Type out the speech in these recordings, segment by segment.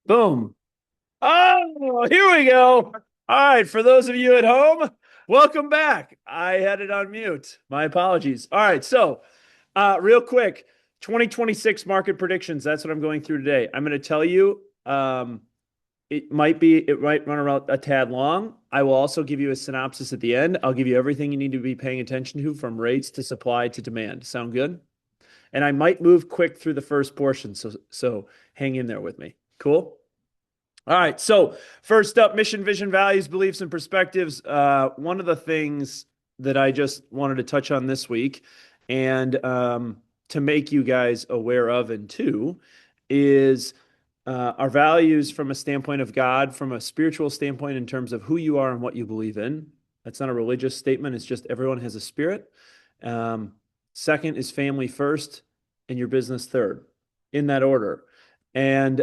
Boom. Oh, here we go. All right. For those of you at home, welcome back. I had it on mute. My apologies. All right. So, real quick 2026 market predictions. That's what I'm going through today. I'm going to tell you, it might run around a tad long. I will also give you a synopsis at the end. I'll give you everything you need to be paying attention to from rates to supply to demand. Sound good? And I might move quick through the first portion. So hang in there with me. Cool. All right. So first up, mission, vision, values, beliefs, and perspectives. One of the things that I just wanted to touch on this week, and to make you guys aware of, and two, is our values from a standpoint of God, from a spiritual standpoint in terms of who you are and what you believe in. That's not a religious statement. It's just everyone has a spirit. Um, Second is family first, and your business third, in that order. And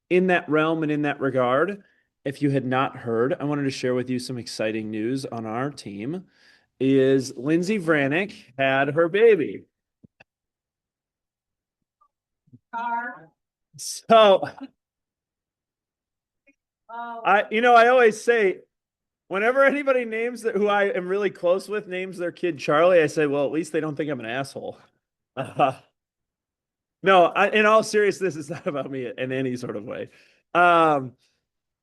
in that realm and in that regard, if you had not heard, I wanted to share with you some exciting news on our team. Is Lindsey Vranek had her baby. So I always say, whenever anybody names that who I am really close with names their kid Charlie, I say, well, at least they don't think I'm an asshole. No, in all seriousness, it's not about me in any sort of way. Um,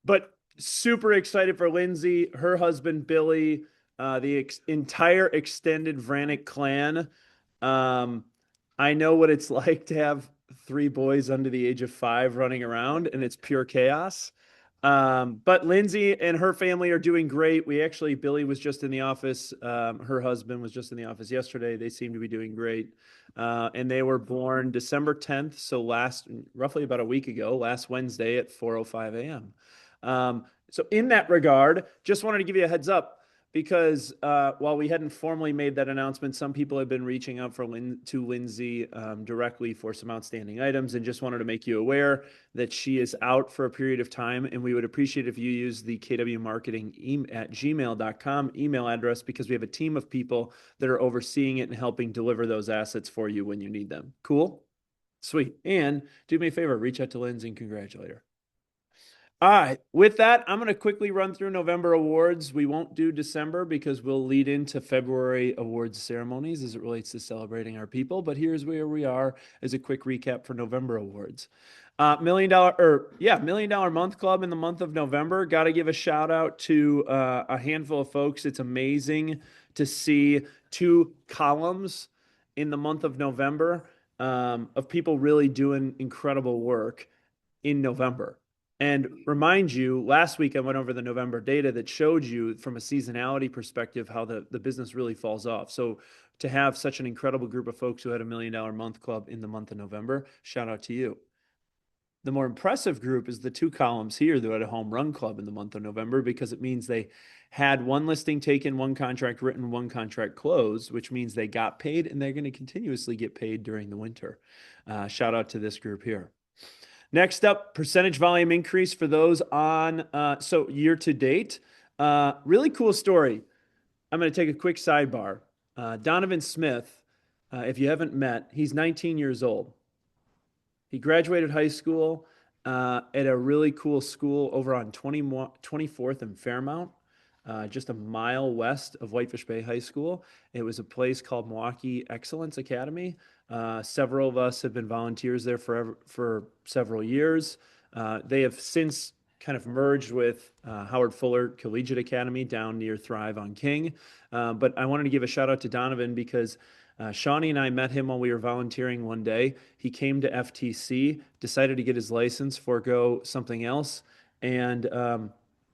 but super excited for Lindsey, her husband Billy, the entire extended Vranek clan. Um, I know what it's like to have three boys under the age of 5 running around, and it's pure chaos. But Lindsey and her family are doing great. Billy was just in the office. Her husband was just in the office yesterday. They seem to be doing great. And they were born December 10th. So roughly about a week ago, last Wednesday at 4:05 a.m. So in that regard, just wanted to give you a heads up because while we hadn't formally made that announcement, some people have been reaching out to Lindsey directly for some outstanding items, and just wanted to make you aware that she is out for a period of time. And we would appreciate if you use the KW Marketing at gmail.com email address, because we have a team of people that are overseeing it and helping deliver those assets for you when you need them. Cool? Sweet. And do me a favor, reach out to Lindsey and congratulate her. All right. With that, I'm going to quickly run through November awards. We won't do December because we'll lead into February awards ceremonies as it relates to celebrating our people. But here's where we are as a quick recap for November awards. $1 Million Month Club in the month of November. Got to give a shout out to a handful of folks. It's amazing to see 2 columns in the month of November of people really doing incredible work in November. And remind you, last week I went over the November data that showed you from a seasonality perspective how the business really falls off. So to have such an incredible group of folks who had $1 Million Month Club in the month of November, shout out to you. The more impressive group is the 2 columns here that had a home run club in the month of November, because it means they had one listing taken, one contract written, one contract closed, which means they got paid and they're going to continuously get paid during the winter. Shout out to this group here. Next up, percentage volume increase for those on, so year to date. Really cool story. I'm going to take a quick sidebar. Donovan Smith, if you haven't met, he's 19 years old. He graduated high school at a really cool school over on 24th and Fairmount, just a mile west of Whitefish Bay High School. It was a place called Milwaukee Excellence Academy. Several of us have been volunteers there for several years. They have since kind of merged with Howard Fuller Collegiate Academy down near Thrive on King. But I wanted to give a shout out to Donovan because Shawnee and I met him while we were volunteering one day. He came to FTC, decided to get his license, forego something else, and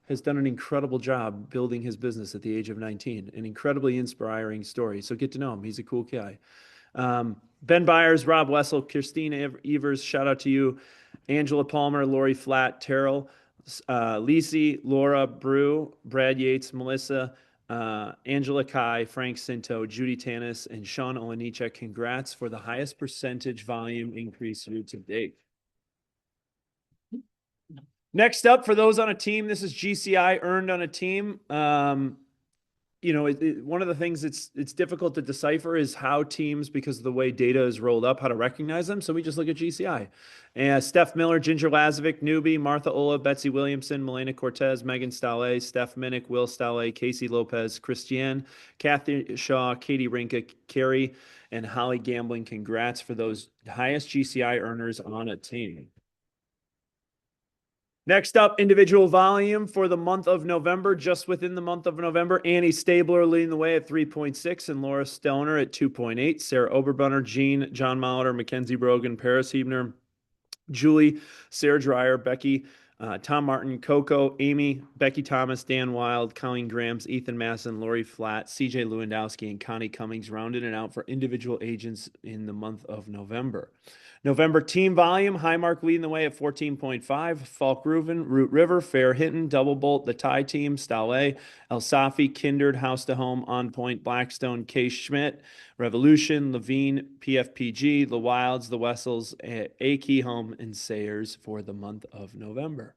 has done an incredible job building his business at the age of 19. An incredibly inspiring story. So get to know him. He's a cool guy. Ben Byers, Rob Wessel, Christine Evers, shout out to you. Angela Palmer, Lori Flatt, Terrell, Lisi, Laura Brew, Brad Yates, Melissa, Angela Kai, Frank Cinto, Judy Tanis, and Sean Olenichek. Congrats for the highest percentage volume increase year to date. Next up, for those on a team, this is GCI earned on a team. one of the things it's difficult to decipher is how teams, because of the way data is rolled up, how to recognize them. So we just look at GCI. And Steph Miller, Ginger Lazovic, Newbie, Martha Ola, Betsy Williamson, Melena Cortez, Megan Stallé, Steph Minnick, Will Stallé, Casey Lopez, Christiane, Kathy Shaw, Katie Rinka, Carrie, and Holly Gambling. Congrats for those highest GCI earners on a team. Next up, individual volume for the month of November. Just within the month of November, Annie Stabler leading the way at 3.6 and Laura Stoner at 2.8. Sarah Oberbrunner, John Molitor, Mackenzie Brogan, Paris Hebner, Julie, Sarah Dreyer, Becky, Tom Martin, Coco, Amy, Becky Thomas, Dan Wild, Colleen Grams, Ethan Masson, Lori Flatt, CJ Lewandowski, and Connie Cummings rounded it out for individual agents in the month of November. November team volume, Highmark leading the way at 14.5, Falk Reuven, Root River, Fair Hinton, Double Bolt, the Tie Team, Stallé, El Safi, Kindred, House to Home, On Point, Blackstone, Case Schmidt, Revolution, Levine, PFPG, The Wilds, The Wessels, A Key Home, and Sayers for the month of November.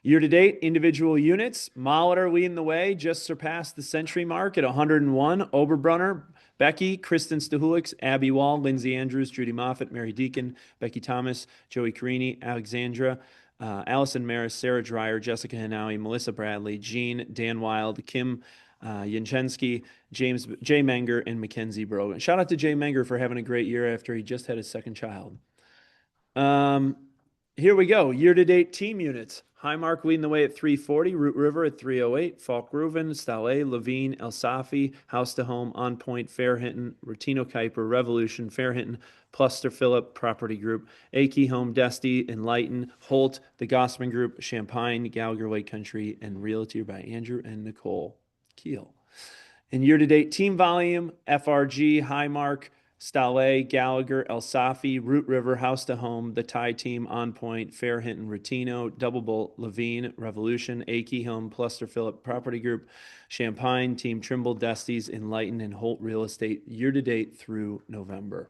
Year-to-date, individual units, Molitor leading the way, just surpassed the century mark at 101. Oberbrunner, Becky, Kristen Stahulix, Abby Wall, Lindsay Andrews, Judy Moffett, Mary Deacon, Becky Thomas, Joey Carini, Alexandra, Allison Maris, Sarah Dreyer, Jessica Hanaui, Melissa Bradley, Jean, Dan Wild, Kim Yanchensky, James Jay Menger, and Mackenzie Brogan. Shout out to Jay Menger for having a great year after he just had his second child. Here we go. Year-to-date team units. Highmark leading the way at 340, Root River at 308, Falk Reuven, Stallé, Levine, El Safi, House to Home, On Point, Fair Hinton, Rotino Kuiper, Revolution, Fair Hinton, Pluster Phillip, Property Group, Akey Home, Desty, Enlighten, Holt, The Gossman Group, Champagne, Gallagher Lake Country, and Realty by Andrew and Nicole Keel. In year-to-date team volume, FRG, Highmark, Stallé, Gallagher, El Safi, Root River, House to Home, The Tie Team, On Point, Fair Hinton, Rotino, Double Bolt, Levine, Revolution, Akey Home, Pluster Phillip, Property Group, Champagne, Team Trimble, Desties, Enlighten, and Holt Real Estate year-to-date through November.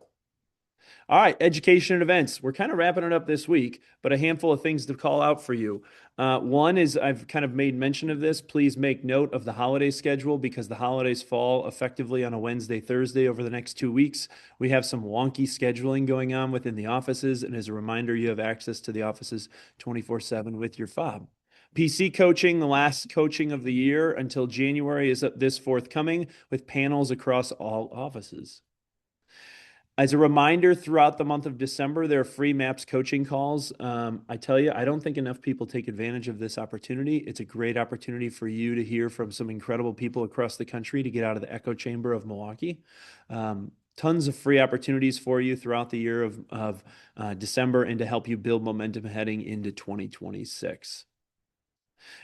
All right, education and events. We're kind of wrapping it up this week, but a handful of things to call out for you. One is I've kind of made mention of this. Please make note of the holiday schedule because the holidays fall effectively on a Wednesday, Thursday over the next 2 weeks. We have some wonky scheduling going on within the offices. And as a reminder, you have access to the offices 24/7 with your fob. PC coaching, the last coaching of the year until January is this forthcoming with panels across all offices. As a reminder, throughout the month of December, there are free MAPS coaching calls. I tell you, I don't think enough people take advantage of this opportunity. It's a great opportunity for you to hear from some incredible people across the country to get out of the echo chamber of Milwaukee. Tons of free opportunities for you throughout the year of December and to help you build momentum heading into 2026.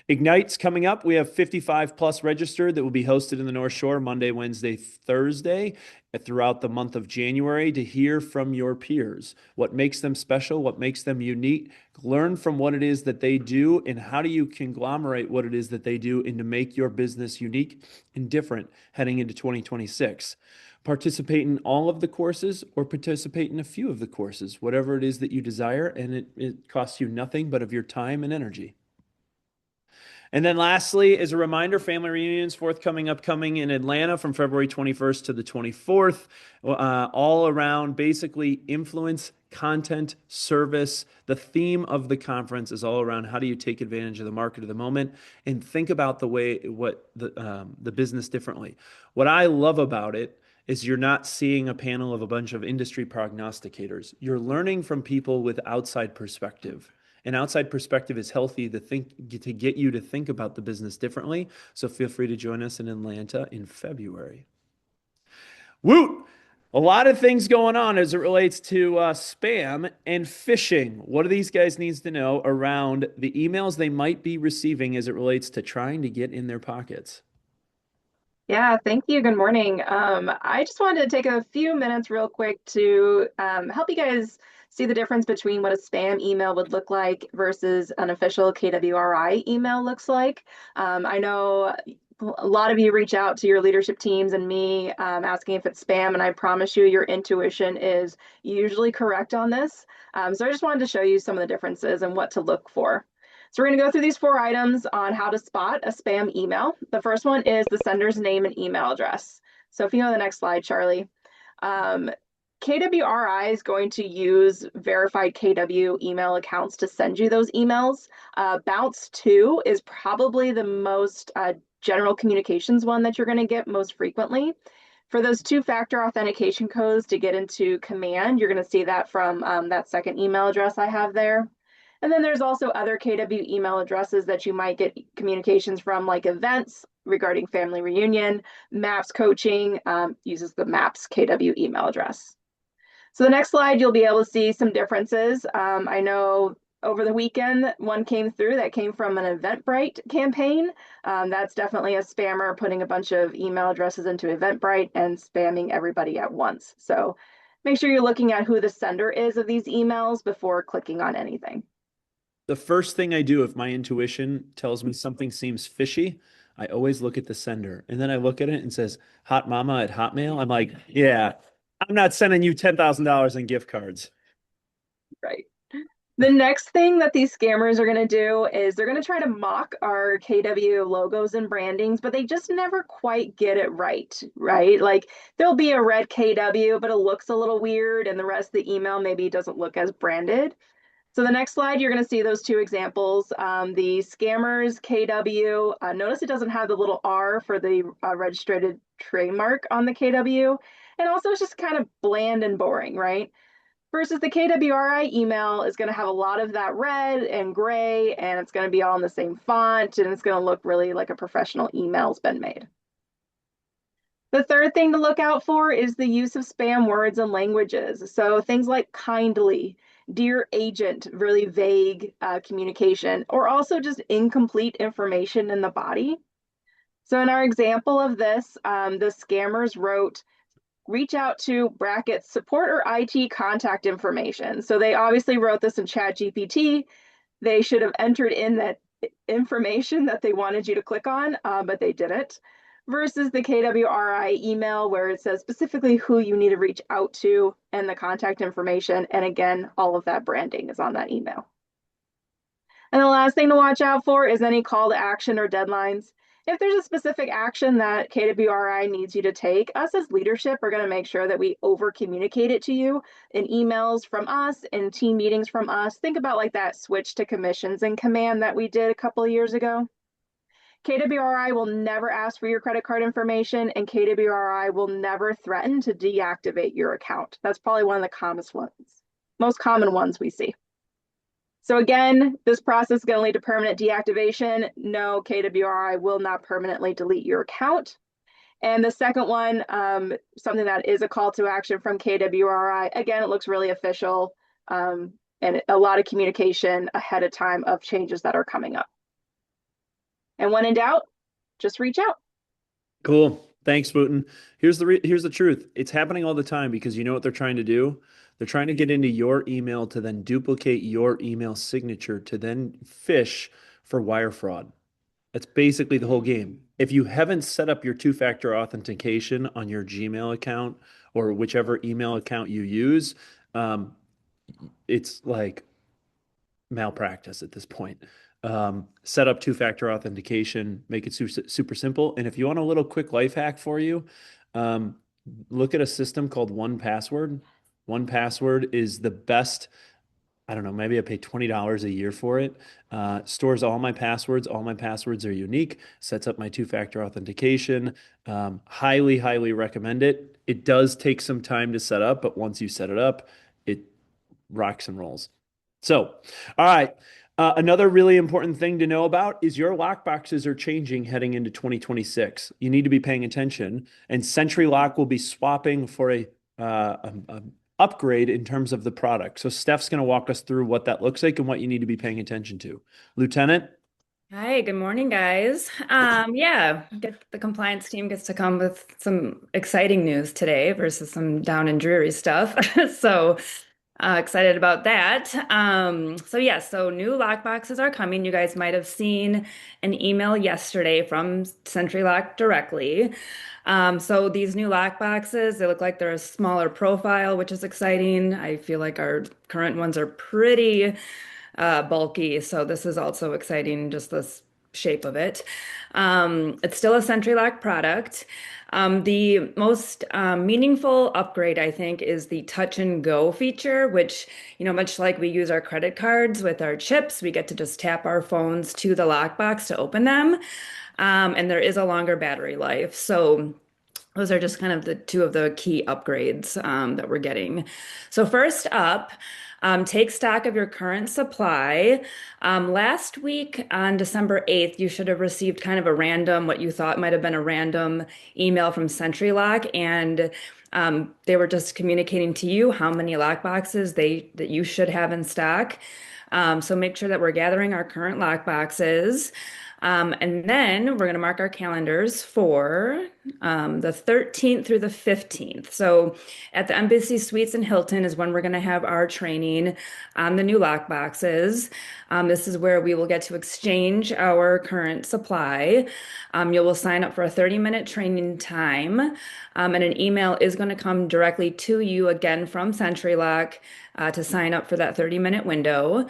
Ignite's coming up. We have 55 plus registered that will be hosted in the North Shore Monday, Wednesday, Thursday throughout the month of January to hear from your peers. What makes them special? What makes them unique? Learn from what it is that they do and how do you conglomerate what it is that they do and to make your business unique and different heading into 2026. Participate in all of the courses or participate in a few of the courses, whatever it is that you desire, and it costs you nothing but of your time and energy. And then lastly, as a reminder, family reunions upcoming in Atlanta from February 21st to the 24th, all around basically influence, content, service. The theme of the conference is all around how do you take advantage of the market of the moment and think about the business differently. What I love about it is you're not seeing a panel of a bunch of industry prognosticators. You're learning from people with outside perspective. An outside perspective is healthy to get you to think about the business differently. So feel free to join us in Atlanta in February. Woot! A lot of things going on as it relates to spam and phishing. What do these guys need to know around the emails they might be receiving as it relates to trying to get in their pockets? Yeah, thank you. Good morning. I just wanted to take a few minutes real quick to help you guys see the difference between what a spam email would look like versus an official KWRI email looks like. I know a lot of you reach out to your leadership teams and me asking if it's spam, and I promise you your intuition is usually correct on this. So I just wanted to show you some of the differences and what to look for. So we're going to go through these 4 items on how to spot a spam email. The first one is the sender's name and email address. So if you go to the next slide, Charlie. KWRI is going to use verified KW email accounts to send you those emails. Bounce 2 is probably the most general communications one that you're going to get most frequently. For those 2-factor authentication codes to get into command, you're going to see that from that second email address I have there. And then there's also other KW email addresses that you might get communications from, like events regarding family reunion. MAPS coaching uses the MAPS KW email address. So the next slide, you'll be able to see some differences. I know over the weekend, one came through that came from an Eventbrite campaign. That's definitely a spammer putting a bunch of email addresses into Eventbrite and spamming everybody at once. So make sure you're looking at who the sender is of these emails before clicking on anything. The first thing I do if my intuition tells me something seems fishy, I always look at the sender. And then I look at it and says, Hot Mama at Hotmail. I'm like, yeah, I'm not sending you $10,000 in gift cards. Right. The next thing that these scammers are going to do is they're going to try to mock our KW logos and brandings, but they just never quite get it right, right? Like there'll be a red KW, but it looks a little weird, and the rest of the email maybe doesn't look as branded. So the next slide, you're going to see those 2 examples. The scammers KW, notice it doesn't have the little R for the registered trademark on the KW. And also it's just kind of bland and boring, right? Versus the KWRI email is going to have a lot of that red and gray, and it's going to be all in the same font, and it's going to look really like a professional email's been made. The third thing to look out for is the use of spam words and languages. So things like kindly, dear agent, really vague communication, or also just incomplete information in the body. So in our example of this, the scammers wrote, reach out to brackets support or IT contact information. So they obviously wrote this in ChatGPT. They should have entered in that information that they wanted you to click on, but they didn't. Versus the KWRI email where it says specifically who you need to reach out to and the contact information. And again, all of that branding is on that email. And the last thing to watch out for is any call to action or deadlines. If there's a specific action that KWRI needs you to take, us as leadership are going to make sure that we over communicate it to you in emails from us, in team meetings from us. Think about like that switch to commissions and command that we did a couple of years ago. KWRI will never ask for your credit card information, and KWRI will never threaten to deactivate your account. That's probably one of the most common ones we see. So again, this process is going to lead to permanent deactivation. No, KWRI will not permanently delete your account. And the second one, something that is a call to action from KWRI. Again, it looks really official and a lot of communication ahead of time of changes that are coming up. And when in doubt, just reach out. Cool. Thanks, Wooten. Here's the truth. It's happening all the time because you know what they're trying to do? They're trying to get into your email to then duplicate your email signature to then phish for wire fraud. That's basically the whole game. If you haven't set up your 2-factor authentication on your Gmail account or whichever email account you use, it's like malpractice at this point. Set up 2-factor authentication, make it super simple. And if you want a little quick life hack for you, look at a system called 1Password. 1Password is the best. I don't know, maybe I pay $20 a year for it. Stores all my passwords. All my passwords are unique. Sets up my 2-factor authentication. Highly, highly recommend it. It does take some time to set up, but once you set it up, it rocks and rolls. So, all right. Another really important thing to know about is your lockboxes are changing heading into 2026. You need to be paying attention, and Sentry Lock will be swapping for a upgrade in terms of the product. So Steph's going to walk us through what that looks like and what you need to be paying attention to. Lieutenant? Hi, good morning, guys. The compliance team gets to come with some exciting news today versus some down and dreary stuff. So excited about that. So new lockboxes are coming. You guys might have seen an email yesterday from Sentry Lock directly. So these new lockboxes, they look like they're a smaller profile, which is exciting. I feel like our current ones are pretty bulky. So this is also exciting, just this shape of it. It's still a Sentry Lock product. The most meaningful upgrade, I think, is the touch and go feature, which, much like we use our credit cards with our chips, we get to just tap our phones to the lockbox to open them. And there is a longer battery life. So those are just kind of the two of the key upgrades that we're getting. So first up, take stock of your current supply. Last week on December 8th, you should have received kind of a random, what you thought might have been a random email from Sentry Lock, and they were just communicating to you how many lock boxes that you should have in stock. So make sure that we're gathering our current lock boxes. And then we're going to mark our calendars for the 13th through the 15th. So at the Embassy Suites in Hilton is when we're going to have our training on the new lock boxes. This is where we will get to exchange our current supply. You will sign up for a 30-minute training time, and an email is going to come directly to you again from Sentry Lock to sign up for that 30-minute window.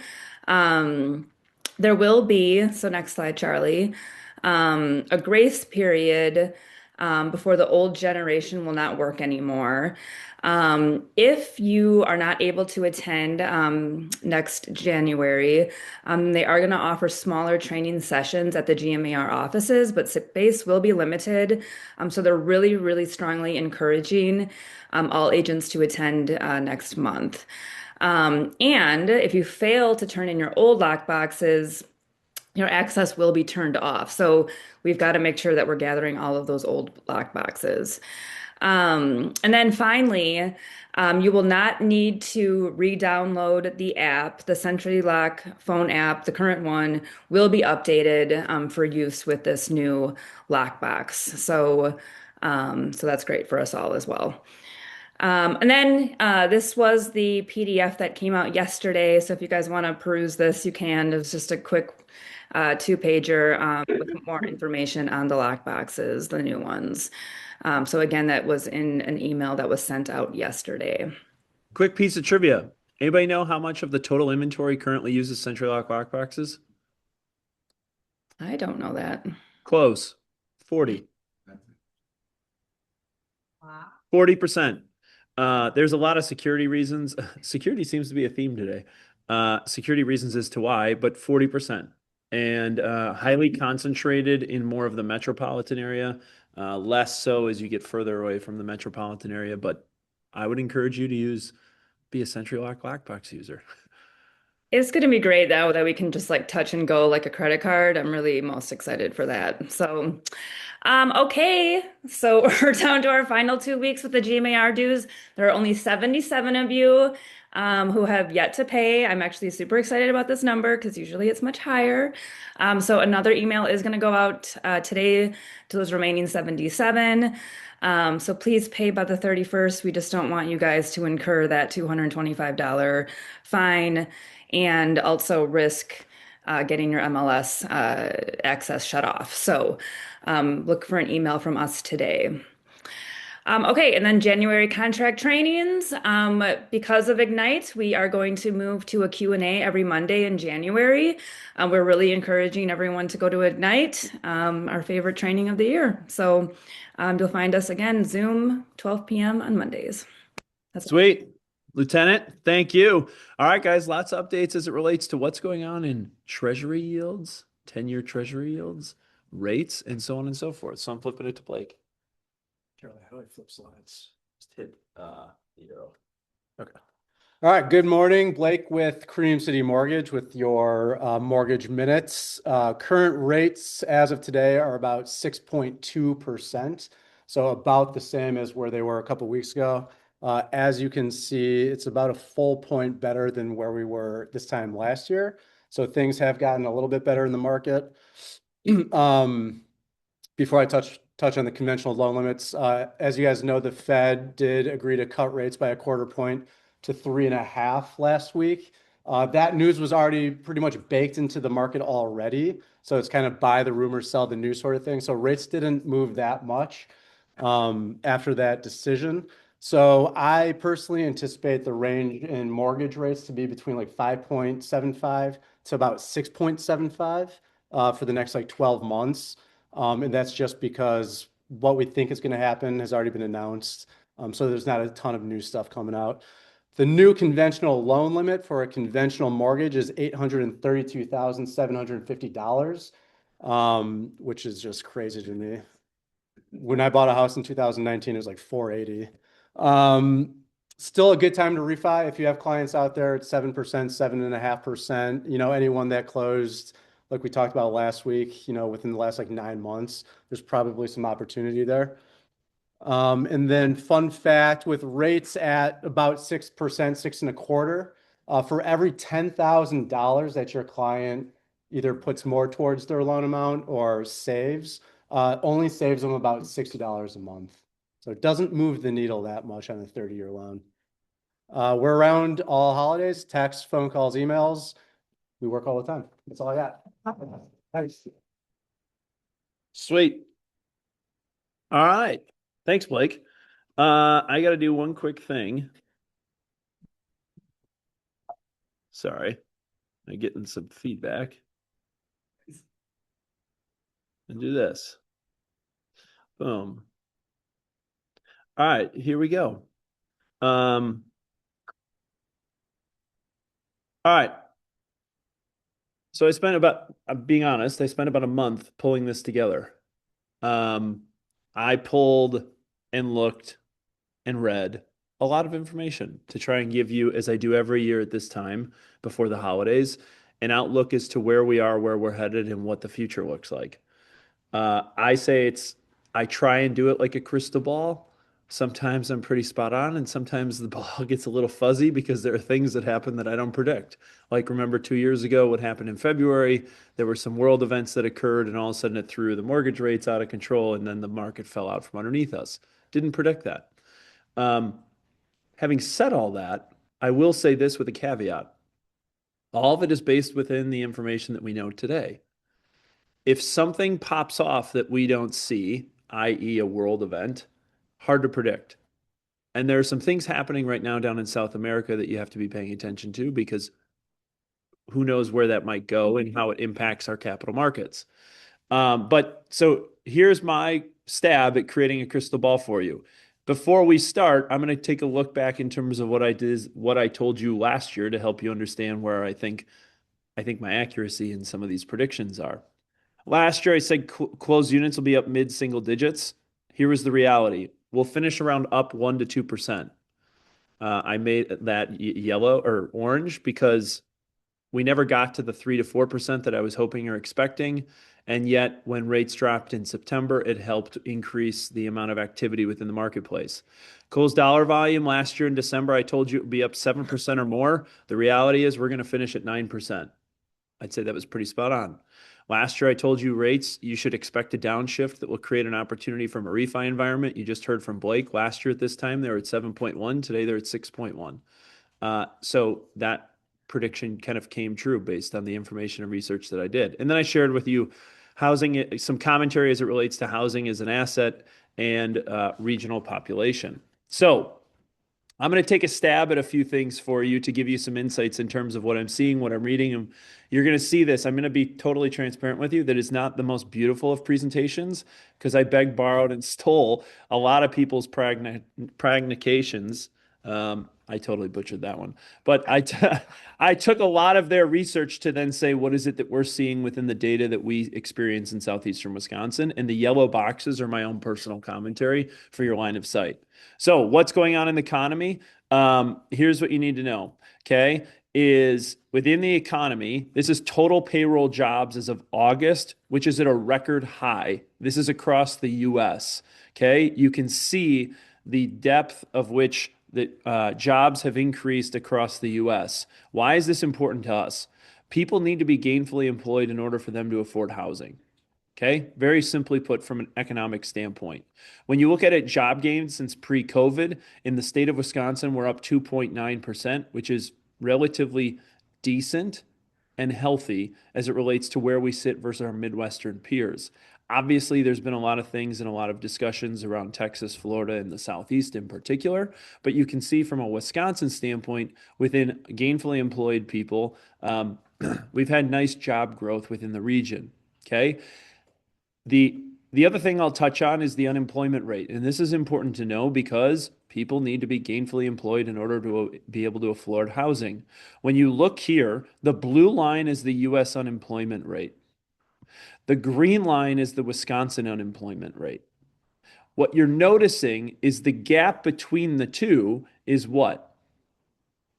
There will be, so next slide, Charlie, a grace period before the old generation will not work anymore. If you are not able to attend next January, they are going to offer smaller training sessions at the GMAR offices, but space will be limited. So they're really, really strongly encouraging all agents to attend next month. And if you fail to turn in your old lock boxes, your access will be turned off. So we've got to make sure that we're gathering all of those old lock boxes. And then finally, you will not need to re-download the app. The Sentry Lock phone app, the current one, will be updated for use with this new lockbox. So that's great for us all as well. And then this was the PDF that came out yesterday. So if you guys want to peruse this, you can. It's just a quick two-pager with more information on the lock boxes, the new ones. So again, that was in an email that was sent out yesterday. Quick piece of trivia. Anybody know how much of the total inventory currently uses Sentry Lock lockboxes? I don't know that. Close. 40. Wow. 40%. There's a lot of security reasons. Security seems to be a theme today. Security reasons as to why, but 40%. And highly concentrated in more of the metropolitan area, less so as you get further away from the metropolitan area. But I would encourage you to be a Sentry Lock lockbox user. It's going to be great though that we can just like touch and go like a credit card. I'm really most excited for that. So, okay. So we're down to our final 2 weeks with the GMAR dues. There are only 77 of you who have yet to pay. I'm actually super excited about this number because usually it's much higher. So another email is going to go out today to those remaining 77. So please pay by the 31st. We just don't want you guys to incur that $225 fine and also risk getting your MLS access shut off. So look for an email from us today. Okay, and then January contract trainings. Because of Ignite, we are going to move to a Q&A every Monday in January. We're really encouraging everyone to go to Ignite, our favorite training of the year. So you'll find us again, Zoom, 12 p.m. on Mondays. That's Sweet. Lieutenant, thank you. All right, guys, lots of updates as it relates to what's going on in treasury yields, 10-year treasury yields, rates, and so on and so forth. So I'm flipping it to Blake. Charlie, how do I flip slides? Just hit the arrow. Okay. All right. Good morning. Blake with Cream City Mortgage with your mortgage minutes. Current rates as of today are about 6.2%. So about the same as where they were a couple of weeks ago. As you can see, it's about a full point better than where we were this time last year. So things have gotten a little bit better in the market. Before I touch on the conventional loan limits, as you guys know, the Fed did agree to cut rates by a quarter point to 3.5 last week. That news was already pretty much baked into the market already. So it's kind of buy the rumor, sell the news sort of thing. So rates didn't move that much after that decision. So I personally anticipate the range in mortgage rates to be between like 5.75 to about 6.75 for the next like 12 months. And that's just because what we think is going to happen has already been announced. So there's not a ton of new stuff coming out. The new conventional loan limit for a conventional mortgage is $832,750, which is just crazy to me. When I bought a house in 2019, it was like 480. Still a good time to refi if you have clients out there at 7%, 7.5%. Anyone that closed, like we talked about last week, within the last like 9 months, there's probably some opportunity there. And then fun fact, with rates at about 6%, 6.25%, for every $10,000 that your client either puts more towards their loan amount or saves, only saves them about $60 a month. So it doesn't move the needle that much on a 30-year loan. We're around all holidays, text, phone calls, emails. We work all the time. That's all I got. Thanks. Sweet. All right. Thanks, Blake. I got to do one quick thing. Sorry. I'm getting some feedback. And do this. Boom. All right, here we go. All right. So I spent about, I'm being honest, I spent about a month pulling this together. I pulled and looked and read a lot of information to try and give you, as I do every year at this time before the holidays, an outlook as to where we are, where we're headed, and what the future looks like. I try and do it like a crystal ball. Sometimes I'm pretty spot on, and sometimes the ball gets a little fuzzy because there are things that happen that I don't predict. Like, remember 2 years ago, what happened in February? There were some world events that occurred, and all of a sudden it threw the mortgage rates out of control, and then the market fell out from underneath us. Didn't predict that. Having said all that, I will say this with a caveat. All of it is based within the information that we know today. If something pops off that we don't see, i.e. a world event, hard to predict. And there are some things happening right now down in South America that you have to be paying attention to, because who knows where that might go and how it impacts our capital markets. But so here's my stab at creating a crystal ball for you. Before we start, I'm going to take a look back in terms of what I told you last year to help you understand where I think my accuracy in some of these predictions are. Last year, I said closed units will be up mid-single digits. Here is the reality. We'll finish around up 1 to 2%. I made that yellow or orange because we never got to the 3 to 4% that I was hoping or expecting. And yet, when rates dropped in September, it helped increase the amount of activity within the marketplace. Cole's dollar volume last year in December, I told you it would be up 7% or more. The reality is we're going to finish at 9%. I'd say that was pretty spot on. Last year, I told you rates, you should expect a downshift that will create an opportunity from a refi environment. You just heard from Blake. Last year at this time, they were at 7.1. Today, they're at 6.1. So that prediction kind of came true based on the information and research that I did. And then I shared with you housing, some commentary as it relates to housing as an asset and regional population. So I'm going to take a stab at a few things for you to give you some insights in terms of what I'm seeing, what I'm reading. And you're going to see this. I'm going to be totally transparent with you that it's not the most beautiful of presentations because I begged, borrowed, and stole a lot of people's prognostications. I totally butchered that one. But I took a lot of their research to then say, what is it that we're seeing within the data that we experience in southeastern Wisconsin? And the yellow boxes are my own personal commentary for your line of sight. So what's going on in the economy? Here's what you need to know, okay, is within the economy, this is total payroll jobs as of August, which is at a record high. This is across the U.S., okay? You can see the depth of which the jobs have increased across the U.S. Why is this important to us? People need to be gainfully employed in order for them to afford housing. Okay, very simply put, from an economic standpoint. When you look at it, job gains since pre-COVID in the state of Wisconsin, we're up 2.9%, which is relatively decent and healthy as it relates to where we sit versus our Midwestern peers. Obviously, there's been a lot of things and a lot of discussions around Texas, Florida, and the Southeast in particular. But you can see from a Wisconsin standpoint, within gainfully employed people, we've had nice job growth within the region. Okay. The other thing I'll touch on is the unemployment rate. And this is important to know because people need to be gainfully employed in order to be able to afford housing. When you look here, the blue line is the U.S. unemployment rate. The green line is the Wisconsin unemployment rate. What you're noticing is the gap between the two is what?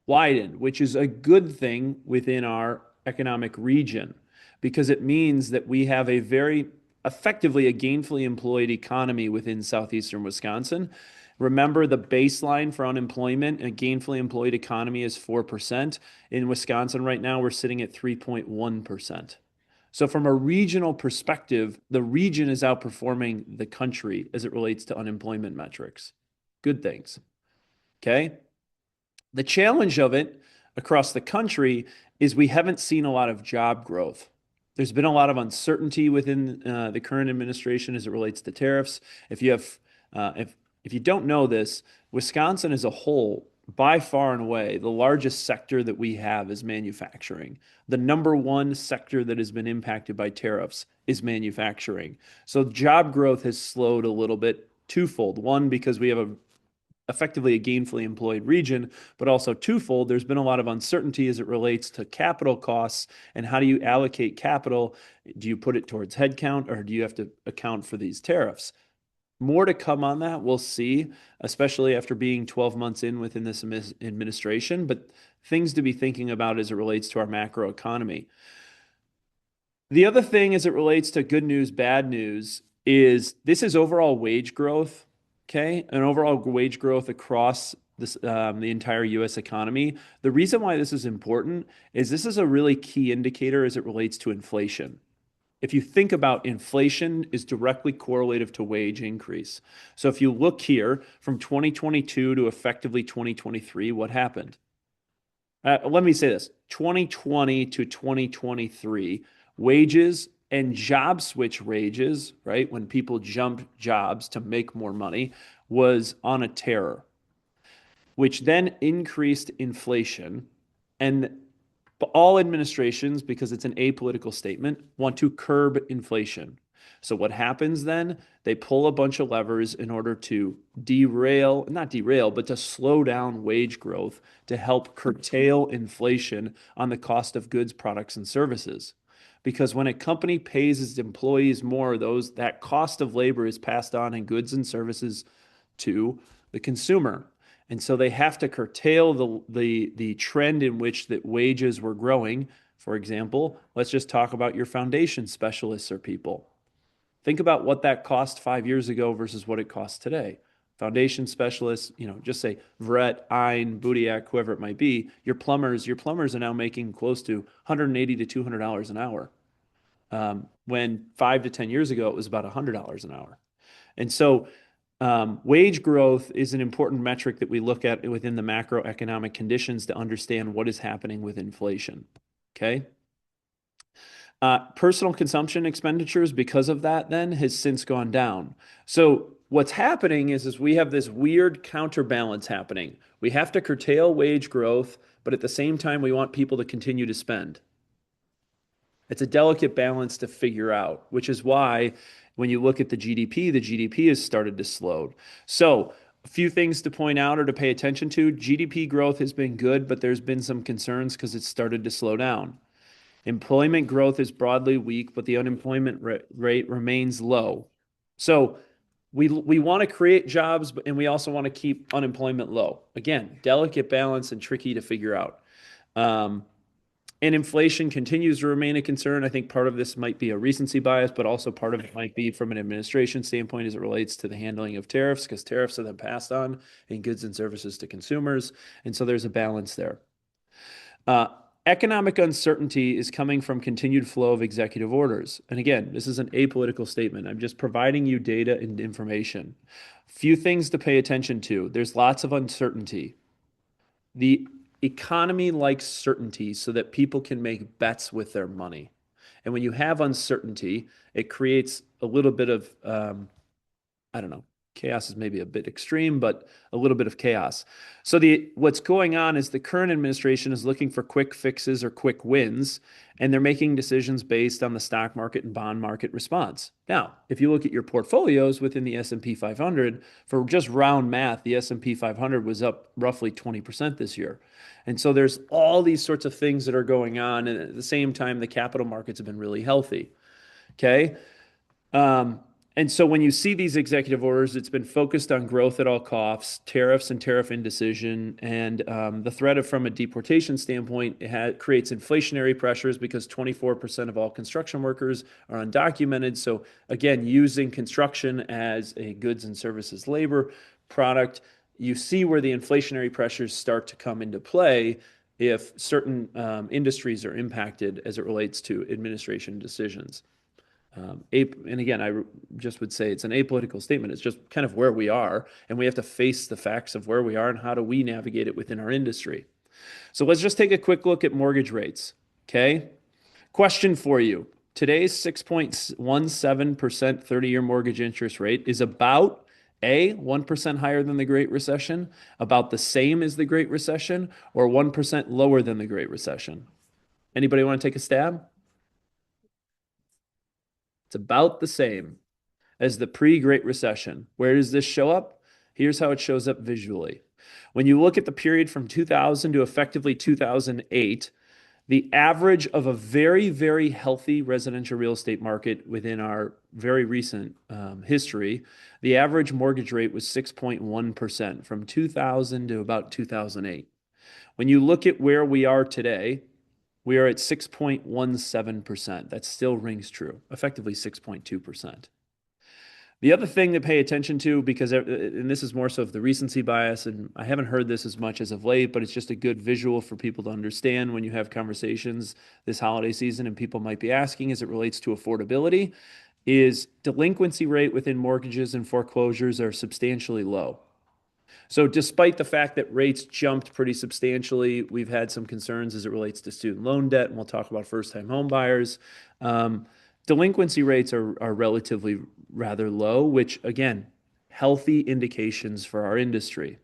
Widened, which is a good thing within our economic region because it means that we have a very effectively a gainfully employed economy within southeastern Wisconsin. Remember, the baseline for unemployment, a gainfully employed economy is 4%. In Wisconsin right now, we're sitting at 3.1%. So from a regional perspective, the region is outperforming the country as it relates to unemployment metrics. Good things. Okay. The challenge of it across the country is we haven't seen a lot of job growth. There's been a lot of uncertainty within the current administration as it relates to tariffs. If you don't know this, Wisconsin as a whole, by far and away, the largest sector that we have is manufacturing. The number one sector that has been impacted by tariffs is manufacturing. So job growth has slowed a little bit twofold. One, because we have effectively a gainfully employed region, but also twofold, there's been a lot of uncertainty as it relates to capital costs and how do you allocate capital? Do you put it towards headcount or do you have to account for these tariffs? More to come on that, we'll see, especially after being 12 months in within this administration, but things to be thinking about as it relates to our macro economy. The other thing as it relates to good news, bad news is this is overall wage growth, okay? And overall wage growth across this, the entire U.S. economy. The reason why this is important is this is a really key indicator as it relates to inflation. If you think about inflation is directly correlative to wage increase. So if you look here from 2022 to effectively 2023, what happened? Let me say this, 2020 to 2023, wages and job switch wages, right? When people jumped jobs to make more money was on a tear, which then increased inflation. And all administrations, because it's an apolitical statement, want to curb inflation. So what happens then? They pull a bunch of levers in order to not derail, but to slow down wage growth to help curtail inflation on the cost of goods, products, and services. Because when a company pays its employees more, that cost of labor is passed on in goods and services to the consumer. And so they have to curtail the trend in which that wages were growing. For example, let's just talk about your foundation specialists or people. Think about what that cost 5 years ago versus what it costs today. Foundation specialists, just say Vret, Ein, Budiak, whoever it might be, your plumbers are now making close to $180 to $200 an hour. When 5 to 10 years ago, it was about $100 an hour. And so wage growth is an important metric that we look at within the macroeconomic conditions to understand what is happening with inflation. Okay. Personal consumption expenditures, because of that, then has since gone down. So what's happening is we have this weird counterbalance happening. We have to curtail wage growth, but at the same time, we want people to continue to spend. It's a delicate balance to figure out, which is why when you look at the GDP has started to slow. So a few things to point out or to pay attention to. GDP growth has been good, but there's been some concerns because it's started to slow down. Employment growth is broadly weak, but the unemployment rate remains low. So we want to create jobs, and we also want to keep unemployment low. Again, delicate balance and tricky to figure out. And inflation continues to remain a concern. I think part of this might be a recency bias, but also part of it might be from an administration standpoint as it relates to the handling of tariffs, because tariffs are then passed on in goods and services to consumers. And so there's a balance there. Economic uncertainty is coming from continued flow of executive orders. And again, this is an apolitical statement. I'm just providing you data and information. Few things to pay attention to. There's lots of uncertainty. The economy likes certainty so that people can make bets with their money. And when you have uncertainty, it creates a little bit of, I don't know, chaos is maybe a bit extreme, but a little bit of chaos. So what's going on is the current administration is looking for quick fixes or quick wins, and they're making decisions based on the stock market and bond market response. Now, if you look at your portfolios within the S&P 500, for just round math, the S&P 500 was up roughly 20% this year. And so there's all these sorts of things that are going on, and at the same time, the capital markets have been really healthy. Okay. And so when you see these executive orders, it's been focused on growth at all costs, tariffs and tariff indecision, and the threat of from a deportation standpoint, creates inflationary pressures because 24% of all construction workers are undocumented. So again, using construction as a goods and services labor product, you see where the inflationary pressures start to come into play if certain industries are impacted as it relates to administration decisions. And again, I just would say it's an apolitical statement. It's just kind of where we are, and we have to face the facts of where we are and how do we navigate it within our industry. So let's just take a quick look at mortgage rates. Okay. Question for you. Today's 6.17% 30-year mortgage interest rate is about 1% higher than the Great Recession, about the same as the Great Recession, or 1% lower than the Great Recession. Anybody want to take a stab? It's about the same as the pre-Great Recession. Where does this show up? Here's how it shows up visually. When you look at the period from 2000 to effectively 2008, the average of a very, very healthy residential real estate market within our very recent history, the average mortgage rate was 6.1% from 2000 to about 2008. When you look at where we are today, we are at 6.17%. That still rings true, effectively 6.2%. The other thing to pay attention to, because, and this is more so of the recency bias, and I haven't heard this as much as of late, but it's just a good visual for people to understand when you have conversations this holiday season and people might be asking as it relates to affordability, is delinquency rate within mortgages and foreclosures are substantially low. So despite the fact that rates jumped pretty substantially, we've had some concerns as it relates to student loan debt, and we'll talk about first-time home buyers. Delinquency rates are relatively rather low, which, again, healthy indications for our industry.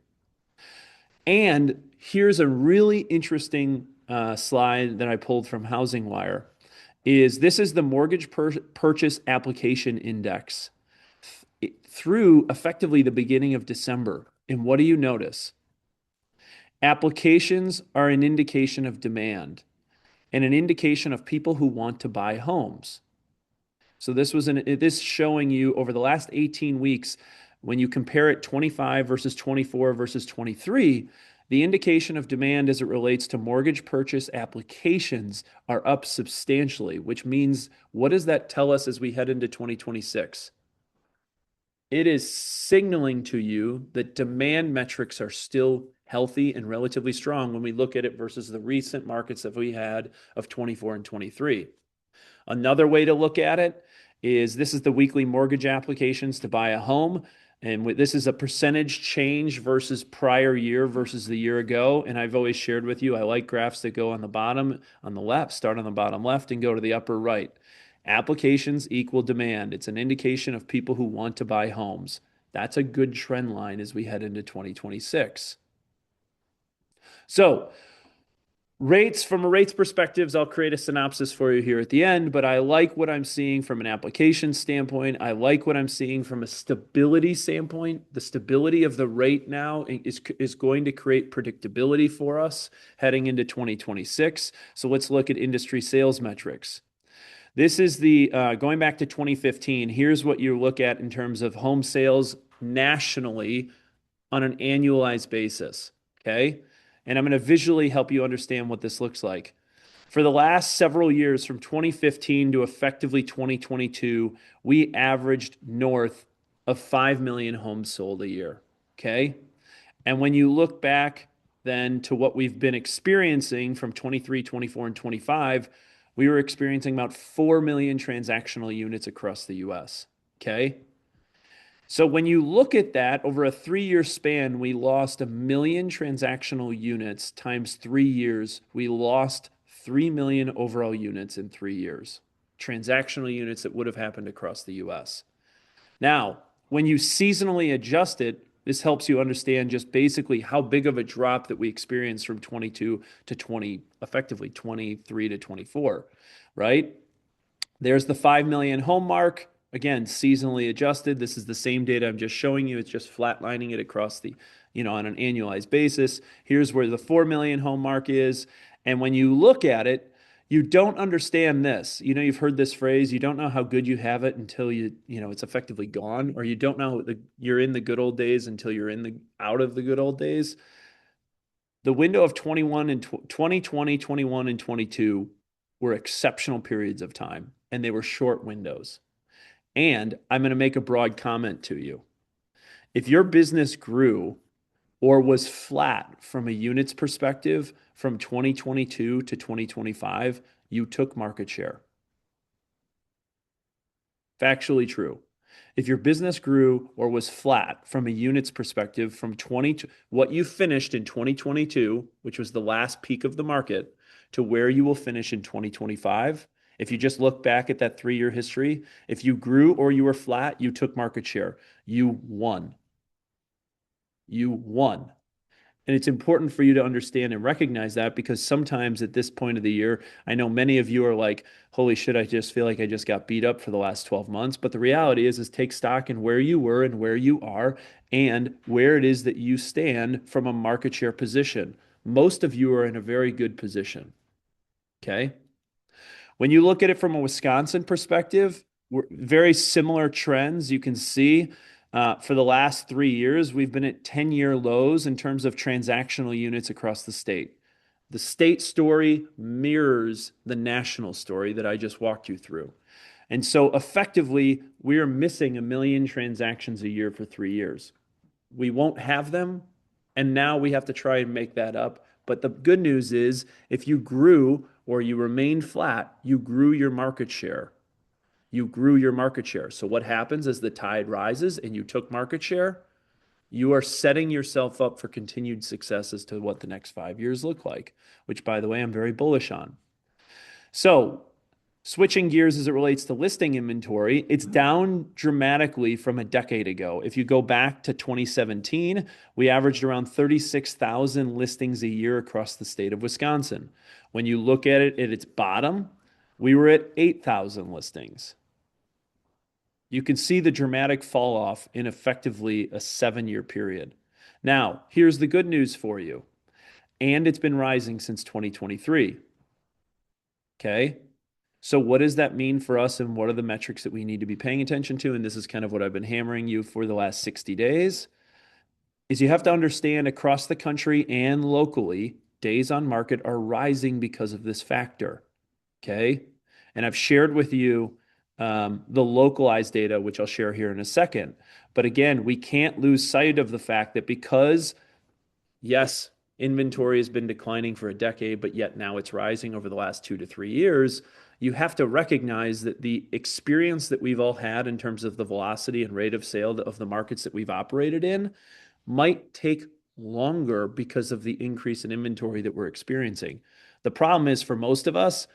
And here's a really interesting slide that I pulled from Housing Wire. This is the mortgage purchase application index through effectively the beginning of December. And what do you notice? Applications are an indication of demand and an indication of people who want to buy homes. So this showing you over the last 18 weeks, when you compare it 25 versus 24 versus 23, the indication of demand as it relates to mortgage purchase applications are up substantially, which means, what does that tell us as we head into 2026? It is signaling to you that demand metrics are still healthy and relatively strong when we look at it versus the recent markets that we had of 24 and 23. Another way to look at it is this is the weekly mortgage applications to buy a home. And this is a percentage change versus prior year versus the year ago. And I've always shared with you, I like graphs that go on the bottom, on the left, start on the bottom left and go to the upper right. Applications equal demand. It's an indication of people who want to buy homes. That's a good trend line as we head into 2026. So from a rates perspectives, I'll create a synopsis for you here at the end, but I like what I'm seeing from an application standpoint. I like what I'm seeing from a stability standpoint. The stability of the rate now is going to create predictability for us heading into 2026. So let's look at industry sales metrics. This is going back to 2015. Here's what you look at in terms of home sales nationally on an annualized basis, okay? And I'm going to visually help you understand what this looks like. For the last several years, from 2015 to effectively 2022, we averaged north of 5 million homes sold a year, okay? And when you look back then to what we've been experiencing from 23, 24, and 25, we were experiencing about 4 million transactional units across the US, okay? So when you look at that, over a 3-year span, we lost 1 million transactional units times 3 years. We lost 3 million overall units in 3 years, transactional units that would have happened across the US. Now, when you seasonally adjust it, this helps you understand just basically how big of a drop that we experienced from 22 to 20, effectively 23 to 24, right? There's the 5 million home mark. Again, seasonally adjusted. This is the same data I'm just showing you. It's just flatlining it across the, on an annualized basis. Here's where the 4 million home mark is. And when you look at it, you don't understand this. You've heard this phrase, you don't know how good you have it until it's effectively gone, or you don't know you're in the good old days until you're out of the good old days. The window of 2020, 21, and 22 were exceptional periods of time, and they were short windows. And I'm going to make a broad comment to you. If your business grew or was flat from a units perspective from 2022 to 2025, you took market share. Factually true. If your business grew or was flat from a units perspective from what you finished in 2022, which was the last peak of the market, to where you will finish in 2025, if you just look back at that 3-year history, if you grew or you were flat, you took market share. You won. You won. And it's important for you to understand and recognize that, because sometimes at this point of the year, I know many of you are like, holy shit, I just feel like I just got beat up for the last 12 months. But the reality is take stock in where you were and where you are and where it is that you stand from a market share position. Most of you are in a very good position. Okay. When you look at it from a Wisconsin perspective, we're very similar trends. You can see for the last 3 years, we've been at 10-year lows in terms of transactional units across the state. The state story mirrors the national story that I just walked you through. And so effectively, we're missing 1 million transactions a year for 3 years. We won't have them, and now we have to try and make that up. But the good news is, if you grew or you remained flat, you grew your market share. You grew your market share. So what happens as the tide rises and you took market share? You are setting yourself up for continued success as to what the next 5 years look like, which, by the way, I'm very bullish on. So switching gears as it relates to listing inventory, it's down dramatically from a decade ago. If you go back to 2017, we averaged around 36,000 listings a year across the state of Wisconsin. When you look at it at its bottom, we were at 8,000 listings. You can see the dramatic fall off in effectively a 7-year period. Now, here's the good news for you. And it's been rising since 2023. Okay. So what does that mean for us, and what are the metrics that we need to be paying attention to? And this is kind of what I've been hammering you for the last 60 days, is you have to understand across the country and locally, days on market are rising because of this factor. Okay. And I've shared with you the localized data, which I'll share here in a second. But again, we can't lose sight of the fact that because, yes, inventory has been declining for a decade, but yet now it's rising over the last 2 to 3 years, you have to recognize that the experience that we've all had in terms of the velocity and rate of sale of the markets that we've operated in might take longer because of the increase in inventory that we're experiencing. The problem is, for most of us,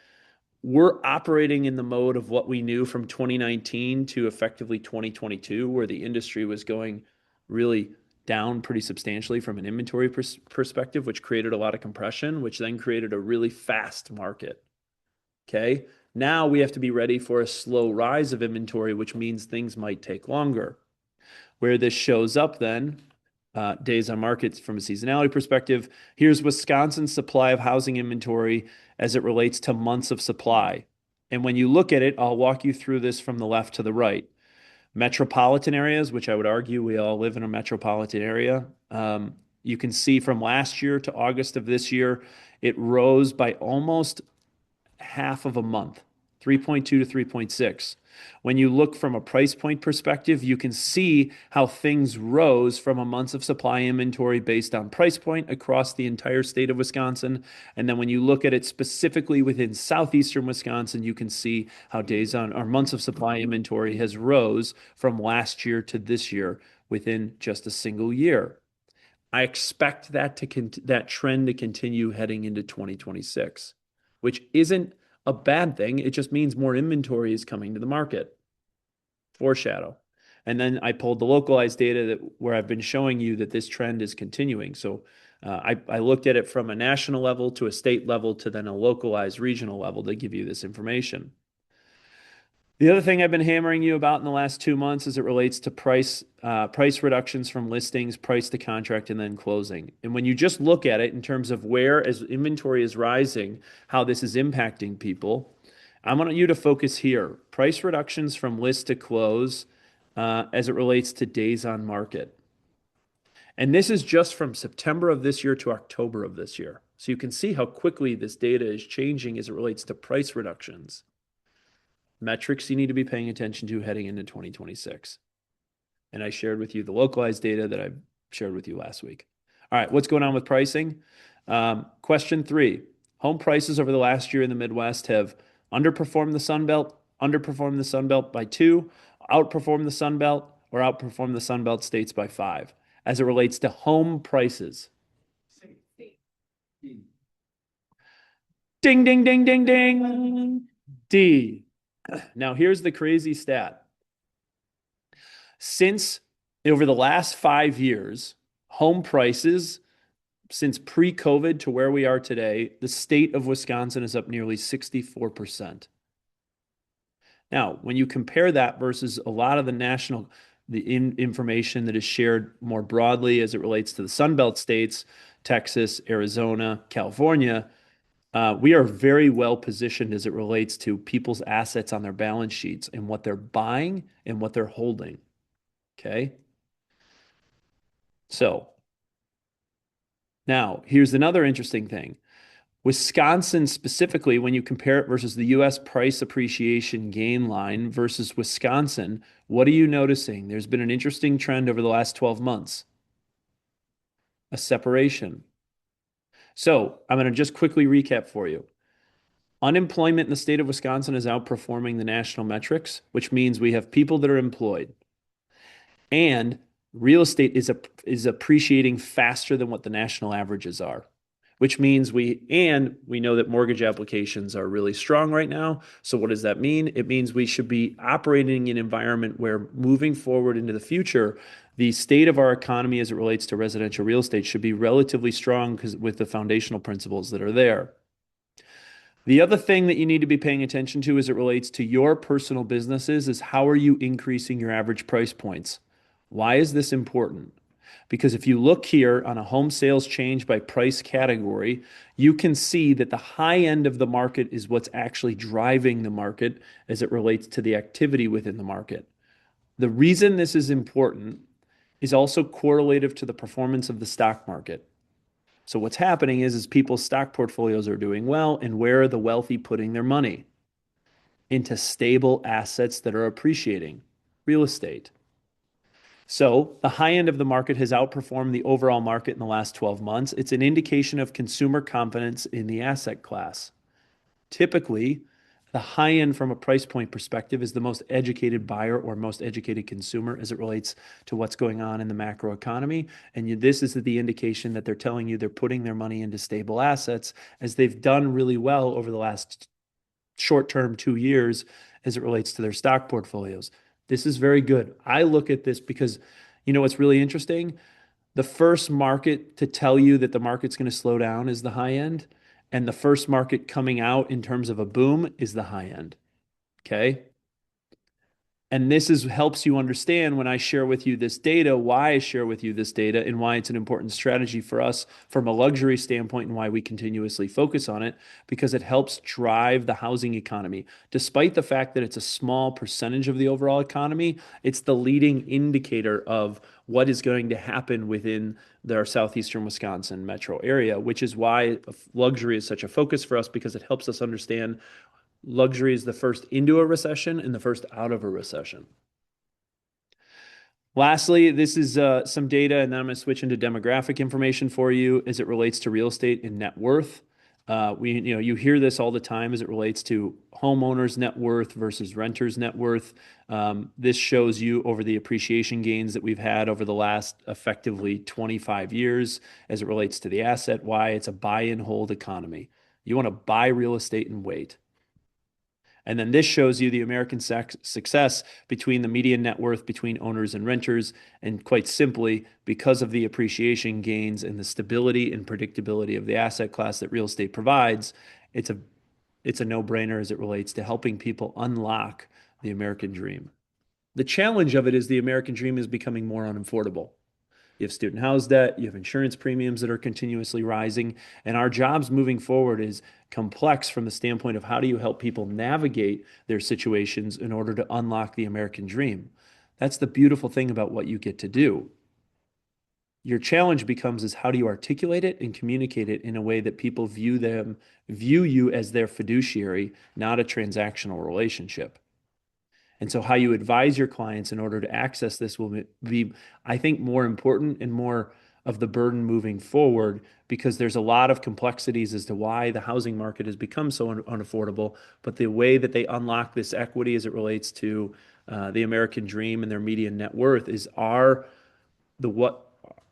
we're operating in the mode of what we knew from 2019 to effectively 2022, where the industry was going really down pretty substantially from an inventory perspective, which created a lot of compression, which then created a really fast market. Okay. Now we have to be ready for a slow rise of inventory, which means things might take longer. Where this shows up then, days on markets from a seasonality perspective, here's Wisconsin's supply of housing inventory as it relates to months of supply. And when you look at it, I'll walk you through this from the left to the right. Metropolitan areas, which I would argue we all live in a metropolitan area, you can see from last year to August of this year, it rose by almost half of a month, 3.2 to 3.6. When you look from a price point perspective, you can see how things rose from a months of supply inventory based on price point across the entire state of Wisconsin. And then when you look at it specifically within southeastern Wisconsin, you can see how days on or months of supply inventory has rose from last year to this year within just a single year. I expect that trend to continue heading into 2026, which isn't a bad thing. It just means more inventory is coming to the market. Foreshadow. And then I pulled the localized data where I've been showing you that this trend is continuing. So I looked at it from a national level to a state level to then a localized regional level to give you this information. The other thing I've been hammering you about in the last 2 months as it relates to price reductions from listings, price to contract, and then closing. And when you just look at it in terms of where as inventory is rising, how this is impacting people, I want you to focus here. Price reductions from list to close as it relates to days on market. And this is just from September of this year to October of this year. So you can see how quickly this data is changing as it relates to price reductions. Metrics you need to be paying attention to heading into 2026. And I shared with you the localized data that I shared with you last week. All right, what's going on with pricing? Question 3. Home prices over the last year in the Midwest have underperformed the Sun Belt by 2, outperformed the Sun Belt, or outperformed the Sun Belt states by 5 as it relates to home prices. Ding, ding, ding, ding, ding. D. Now, here's the crazy stat. Since over the last 5 years, home prices, since pre-COVID to where we are today, the state of Wisconsin is up nearly 64%. Now, when you compare that versus a lot of the information that is shared more broadly as it relates to the Sun Belt states, Texas, Arizona, California, we are very well positioned as it relates to people's assets on their balance sheets and what they're buying and what they're holding. Okay. So now here's another interesting thing. Wisconsin specifically, when you compare it versus the U.S. price appreciation gain line versus Wisconsin, what are you noticing? There's been an interesting trend over the last 12 months. A separation. So I'm going to just quickly recap for you. Unemployment in the state of Wisconsin is outperforming the national metrics, which means we have people that are employed. And real estate is appreciating faster than what the national averages are, which means we know that mortgage applications are really strong right now. So what does that mean? It means we should be operating in an environment where moving forward into the future, the state of our economy as it relates to residential real estate should be relatively strong because with the foundational principles that are there. The other thing that you need to be paying attention to as it relates to your personal businesses is how are you increasing your average price points? Why is this important? Because if you look here on a home sales change by price category, you can see that the high end of the market is what's actually driving the market as it relates to the activity within the market. The reason this is important is also correlative to the performance of the stock market. So what's happening is people's stock portfolios are doing well, and where are the wealthy putting their money? Into stable assets that are appreciating, real estate. So the high end of the market has outperformed the overall market in the last 12 months. It's an indication of consumer confidence in the asset class. Typically, the high end from a price point perspective is the most educated buyer or most educated consumer as it relates to what's going on in the macro economy. And this is the indication that they're telling you they're putting their money into stable assets as they've done really well over the last short-term 2 years as it relates to their stock portfolios. This is very good. I look at this because, you know what's really interesting? The first market to tell you that the market's going to slow down is the high end. And the first market coming out in terms of a boom is the high end. Okay? And this helps you understand when I share with you this data, why I share with you this data and why it's an important strategy for us from a luxury standpoint and why we continuously focus on it, because it helps drive the housing economy. Despite the fact that it's a small percentage of the overall economy, it's the leading indicator of what is going to happen within our southeastern Wisconsin metro area, which is why luxury is such a focus for us, because it helps us understand luxury is the first into a recession and the first out of a recession. Lastly, this is some data, and then I'm going to switch into demographic information for you as it relates to real estate and net worth. You hear this all the time as it relates to homeowners' net worth versus renters' net worth. This shows you over the appreciation gains that we've had over the last effectively 25 years as it relates to the asset, why it's a buy and hold economy. You want to buy real estate and wait. And then this shows you the American success between the median net worth between owners and renters. And quite simply, because of the appreciation gains and the stability and predictability of the asset class that real estate provides, it's a no-brainer as it relates to helping people unlock the American dream. The challenge of it is the American dream is becoming more unaffordable. You have student house debt, you have insurance premiums that are continuously rising, and our jobs moving forward is complex from the standpoint of how do you help people navigate their situations in order to unlock the American dream. That's the beautiful thing about what you get to do. Your challenge becomes is how do you articulate it and communicate it in a way that people view you as their fiduciary, not a transactional relationship. And so how you advise your clients in order to access this will be, I think, more important and more of the burden moving forward, because there's a lot of complexities as to why the housing market has become so unaffordable. But the way that they unlock this equity as it relates to the American dream and their median net worth is what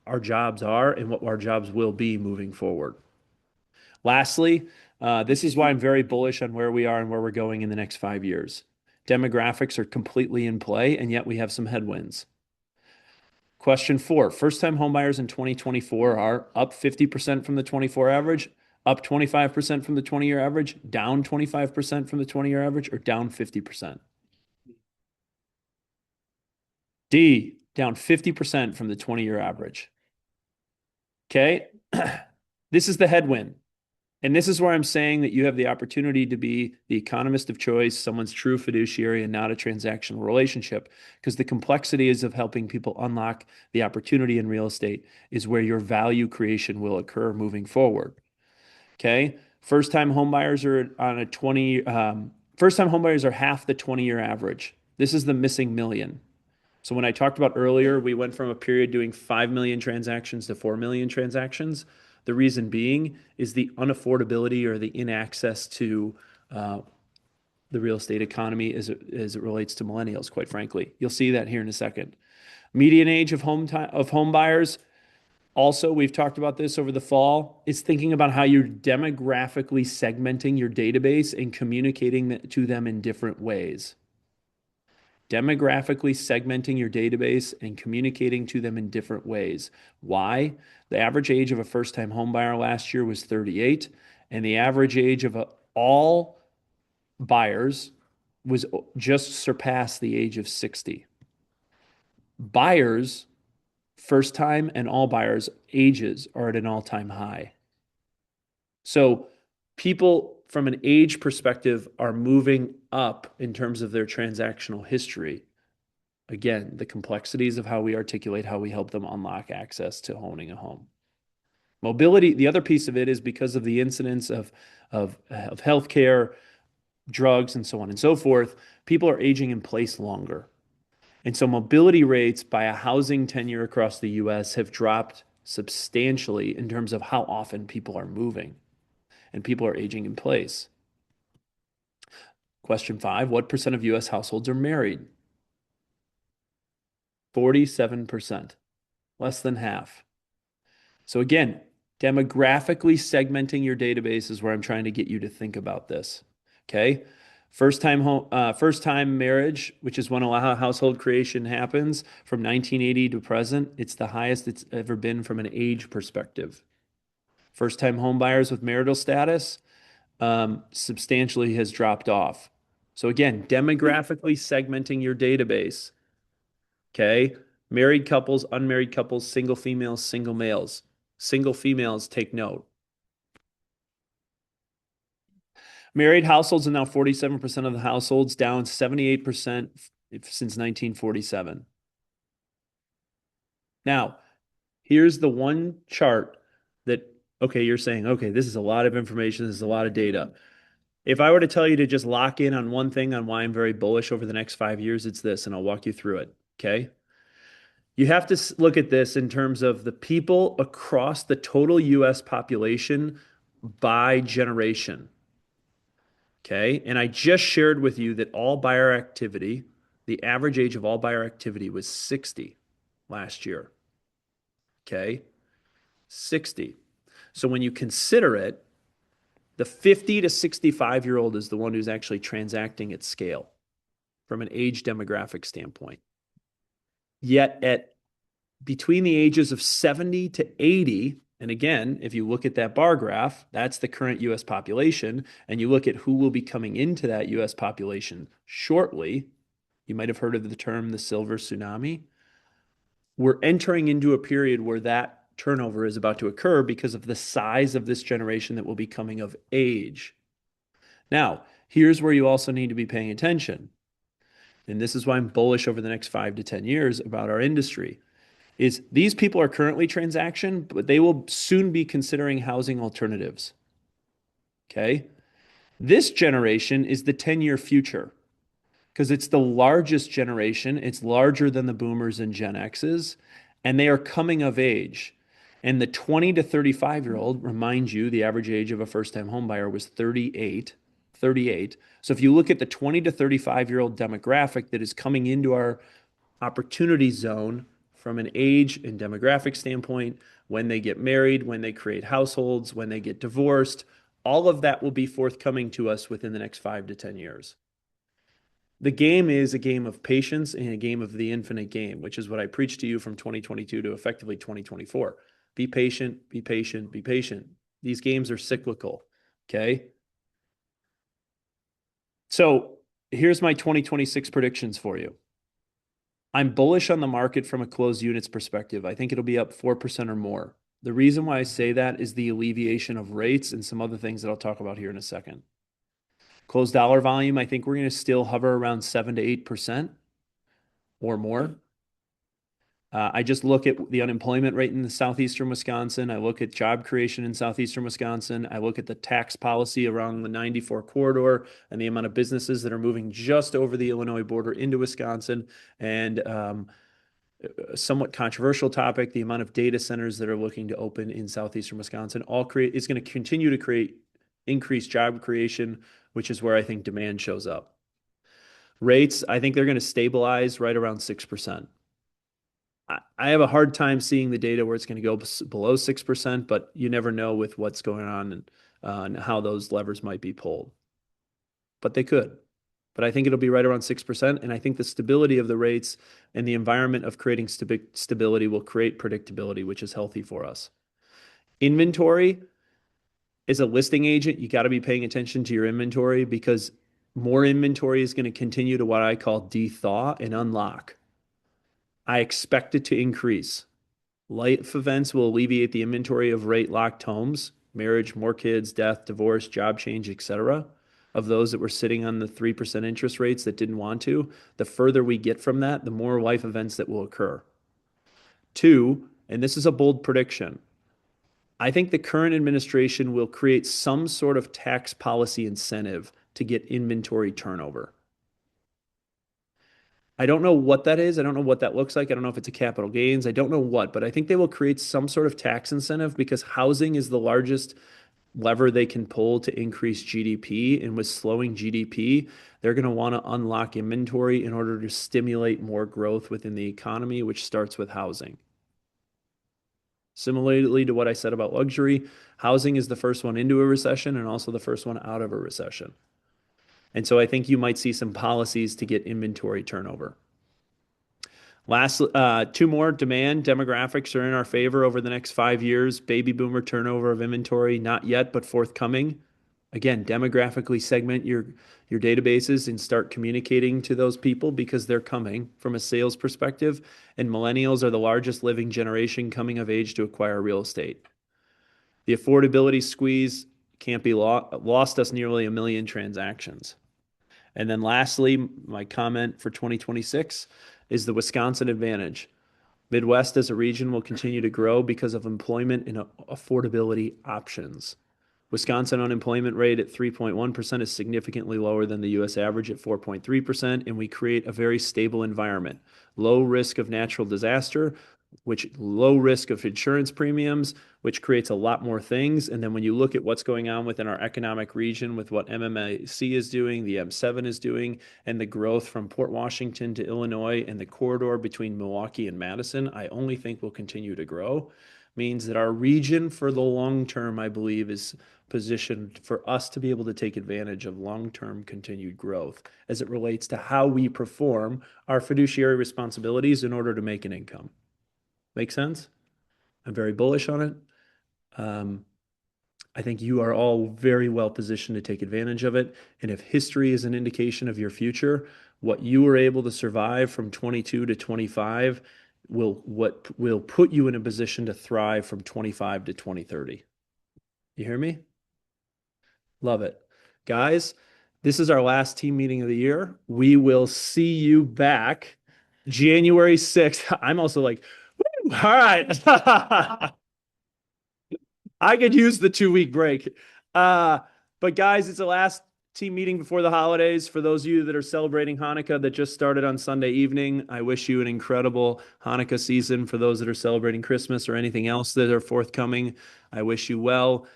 our jobs are and what our jobs will be moving forward. Lastly, this is why I'm very bullish on where we are and where we're going in the next 5 years. Demographics are completely in play, and yet we have some headwinds. Question 4, first-time homebuyers in 2024 are up 50% from the 24 average, up 25% from the 20-year average, down 25% from the 20-year average, or down 50%? D, down 50% from the 20-year average. Okay, this is the headwind. And this is where I'm saying that you have the opportunity to be the economist of choice, someone's true fiduciary, and not a transactional relationship. Because the complexities of helping people unlock the opportunity in real estate is where your value creation will occur moving forward. Okay, first-time homebuyers are on a first-time homebuyers are half the 20-year average. This is the missing million. So when I talked about earlier, we went from a period doing 5 million transactions to 4 million transactions. The reason being is the unaffordability or the inaccess to the real estate economy as it relates to millennials, quite frankly. You'll see that here in a second. Median age of home buyers, also, we've talked about this over the fall, is thinking about how you're demographically segmenting your database and communicating to them in different ways. Demographically segmenting your database and communicating to them in different ways. Why? The average age of a first-time homebuyer last year was 38, and the average age of all buyers was just surpassed the age of 60. Buyers, first-time and all buyers, ages are at an all-time high. So people from an age perspective are moving up in terms of their transactional history. Again, the complexities of how we articulate, how we help them unlock access to owning a home. Mobility, the other piece of it is because of the incidence of healthcare, drugs, and so on and so forth, people are aging in place longer. And so mobility rates by a housing tenure across the US have dropped substantially in terms of how often people are moving and people are aging in place. Question 5, what percent of US households are married? 47%, less than half. So again, demographically segmenting your database is where I'm trying to get you to think about this. Okay, first-time marriage, which is when a household creation happens from 1980 to present, it's the highest it's ever been from an age perspective. First-time home buyers with marital status substantially has dropped off. So again, demographically segmenting your database. Okay, married couples, unmarried couples, single females, single males. Single females, take note. Married households are now 47% of the households, down 78% since 1947. Now, here's the one chart that, okay, you're saying, okay, this is a lot of information, this is a lot of data. If I were to tell you to just lock in on one thing on why I'm very bullish over the next 5 years, it's this, and I'll walk you through it, okay? You have to look at this in terms of the people across the total US population by generation. Okay, and I just shared with you that all buyer activity, the average age of all buyer activity was 60 last year. Okay, 60. So when you consider it, The 50 to 65-year-old is the one who's actually transacting at scale from an age demographic standpoint. Yet at between the ages of 70 to 80, and again, if you look at that bar graph, that's the current US population, and you look at who will be coming into that US population shortly, you might have heard of the term the silver tsunami. We're entering into a period where that turnover is about to occur because of the size of this generation that will be coming of age. Now, here's where you also need to be paying attention. And this is why I'm bullish over the next 5 to 10 years about our industry, is these people are currently transaction, but they will soon be considering housing alternatives. Okay? This generation is the 10-year future because it's the largest generation. It's larger than the boomers and Gen X's, and they are coming of age. And the 20 to 35-year-old, remind you, the average age of a first-time homebuyer was 38. So if you look at the 20 to 35-year-old demographic that is coming into our opportunity zone from an age and demographic standpoint, when they get married, when they create households, when they get divorced, all of that will be forthcoming to us within the next 5 to 10 years. The game is a game of patience and a game of the infinite game, which is what I preached to you from 2022 to effectively 2024. Be patient, be patient, be patient. These games are cyclical, okay? So here's my 2026 predictions for you. I'm bullish on the market from a closed units perspective. I think it'll be up 4% or more. The reason why I say that is the alleviation of rates and some other things that I'll talk about here in a second. Closed dollar volume, I think we're going to still hover around 7 to 8% or more. I just look at the unemployment rate in the southeastern Wisconsin. I look at job creation in southeastern Wisconsin. I look at the tax policy around the 94 corridor and the amount of businesses that are moving just over the Illinois border into Wisconsin. And a somewhat controversial topic, the amount of data centers that are looking to open in southeastern Wisconsin is going to continue to create increased job creation, which is where I think demand shows up. Rates, I think they're going to stabilize right around 6%. I have a hard time seeing the data where it's going to go below 6%, but you never know with what's going on and how those levers might be pulled. But they could. But I think it'll be right around 6%. And I think the stability of the rates and the environment of creating stability will create predictability, which is healthy for us. Inventory, as a listing agent, you got to be paying attention to your inventory because more inventory is going to continue to what I call dethaw and unlock. I expect it to increase. Life events will alleviate the inventory of rate locked homes, marriage, more kids, death, divorce, job change, etc. Of those that were sitting on the 3% interest rates that didn't want to. The further we get from that, the more life events that will occur. 2, and this is a bold prediction, I think the current administration will create some sort of tax policy incentive to get inventory turnover. I don't know what that is. I don't know what that looks like. I don't know if it's a capital gains. I don't know what, but I think they will create some sort of tax incentive because housing is the largest lever they can pull to increase GDP. And with slowing GDP, they're going to want to unlock inventory in order to stimulate more growth within the economy, which starts with housing. Similarly to what I said about luxury, housing is the first one into a recession and also the first one out of a recession. And so I think you might see some policies to get inventory turnover. Last, 2 more, demand demographics are in our favor over the next 5 years. Baby boomer turnover of inventory, not yet, but forthcoming. Again, demographically segment your databases and start communicating to those people because they're coming from a sales perspective. And millennials are the largest living generation coming of age to acquire real estate. The affordability squeeze can't be lost us nearly 1 million transactions. And then lastly, my comment for 2026 is the Wisconsin advantage. Midwest as a region will continue to grow because of employment and affordability options. Wisconsin unemployment rate at 3.1% is significantly lower than the U.S. average at 4.3%, and we create a very stable environment. Low risk of natural disaster, low risk of insurance premiums, which creates a lot more things. And then when you look at what's going on within our economic region with what MMAC is doing, the M7 is doing, and the growth from Port Washington to Illinois and the corridor between Milwaukee and Madison, I only think will continue to grow. means that our region for the long term, I believe, is positioned for us to be able to take advantage of long-term continued growth as it relates to how we perform our fiduciary responsibilities in order to make an income. Make sense? I'm very bullish on it. I think you are all very well positioned to take advantage of it. And if history is an indication of your future, what you were able to survive from 22 to 25 will put you in a position to thrive from 25 to 2030. You hear me? Love it. Guys, this is our last team meeting of the year. We will see you back January 6th. I'm also like, woo, all right. I could use the 2-week break. But guys, it's the last team meeting before the holidays. For those of you that are celebrating Hanukkah that just started on Sunday evening, I wish you an incredible Hanukkah season. For those that are celebrating Christmas or anything else that are forthcoming, I wish you well.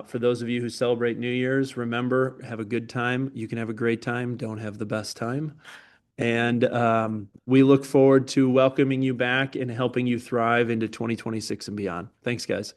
For those of you who celebrate New Year's, remember, have a good time. You can have a great time. Don't have the best time. And we look forward to welcoming you back and helping you thrive into 2026 and beyond. Thanks, guys.